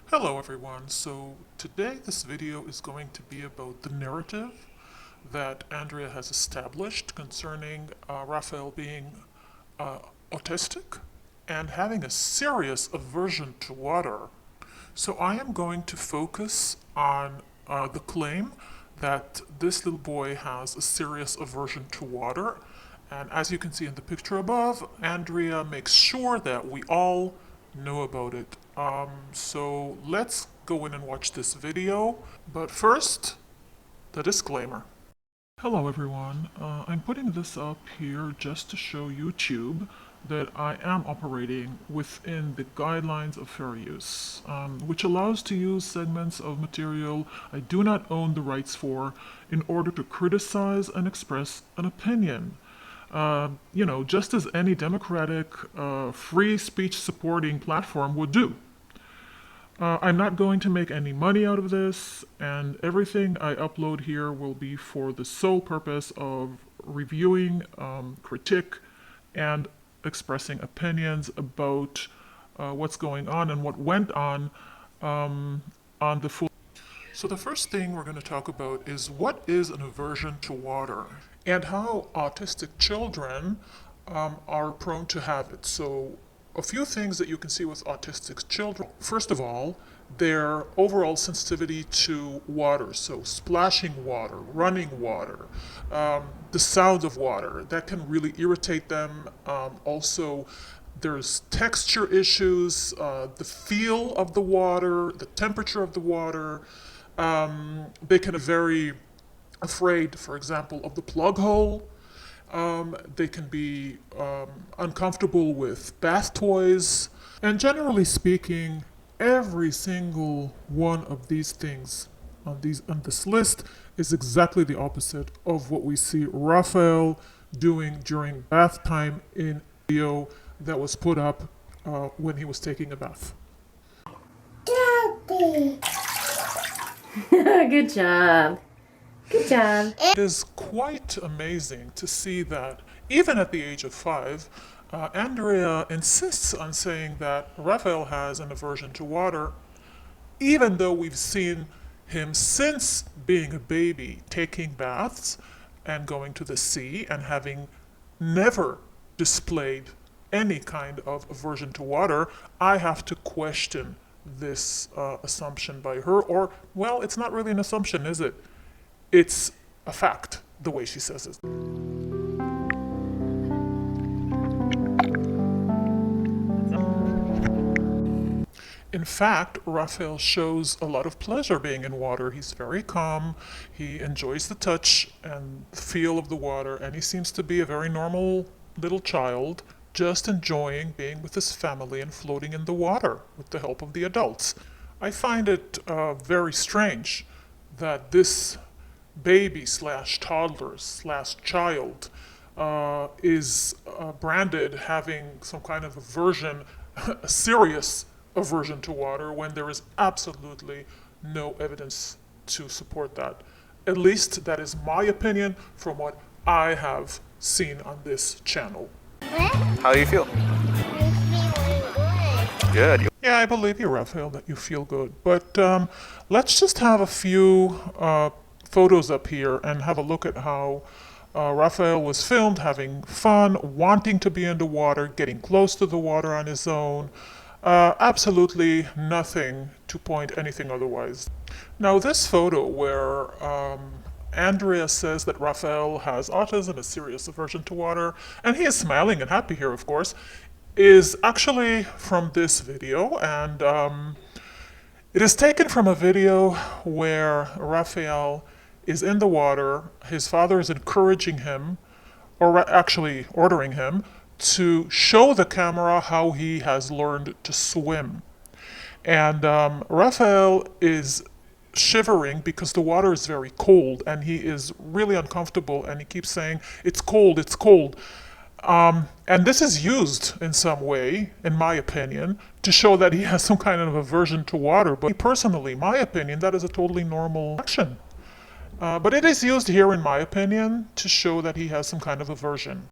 Hello everyone. So today this video is going to be about the narrative that Andrea has established concerning Raphael being uh, autistic and having a serious aversion to water. So I am going to focus on the claim that this little boy has a serious aversion to water. And as you can see in the picture above, Andrea makes sure that we all know about it. So let's go in and watch this video. But first, the disclaimer. Hello everyone. I'm putting this up here just to show YouTube that I am operating within the guidelines of fair use, which allows to use segments of material I do not own the rights for in order to criticize and express an opinion. Just as any democratic, free speech supporting platform would do. I'm not going to make any money out of this, and everything I upload here will be for the sole purpose of reviewing, critique, and expressing opinions about what's going on and what went on the full. So the first thing we're going to talk about is what is an aversion to water and how autistic children are prone to have it. So a few things that you can see with autistic children. First of all, their overall sensitivity to water, so splashing water, running water, the sounds of water, that can really irritate them. Also, there's texture issues, the feel of the water, the temperature of the water. They can be very afraid, for example, of the plug hole. They can be uncomfortable with bath toys. And generally speaking, every single one of these things on this list is exactly the opposite of what we see Raphael doing during bath time in video that was put up when he was taking a bath. Daddy. Good job. Good job. It is quite amazing to see that even at the age of 5, Andrea insists on saying that Raphael has an aversion to water, even though we've seen him since being a baby taking baths and going to the sea and having never displayed any kind of aversion to water. I have to question this assumption by her, or, well, it's not really an assumption, is it? It's a fact, the way she says it. In fact, Raphael shows a lot of pleasure being in water. He's very calm, he enjoys the touch and feel of the water, and he seems to be a very normal little child, just enjoying being with his family and floating in the water with the help of the adults. I find it very strange that this baby slash toddler slash child is branded having some kind of aversion, a serious aversion to water, when there is absolutely no evidence to support that. At least that is my opinion from what I have seen on this channel. How do you feel? Good. Yeah, I believe you, Raphael, that you feel good. But let's just have a few photos up here and have a look at how Raphael was filmed having fun, wanting to be in the water, getting close to the water on his own. Absolutely nothing to point anything otherwise. Now this photo where Andrea says that Raphael has autism, a serious aversion to water, and he is smiling and happy here, of course, is actually from this video, and it is taken from a video where Raphael is in the water. His father is encouraging him, or actually ordering him, to show the camera how he has learned to swim. And Raphael is shivering because the water is very cold, and he is really uncomfortable, and he keeps saying, "It's cold, it's cold." And this is used in some way, in my opinion, to show that he has some kind of aversion to water. But personally, my opinion, that is a totally normal action. But it is used here, in my opinion, to show that he has some kind of aversion.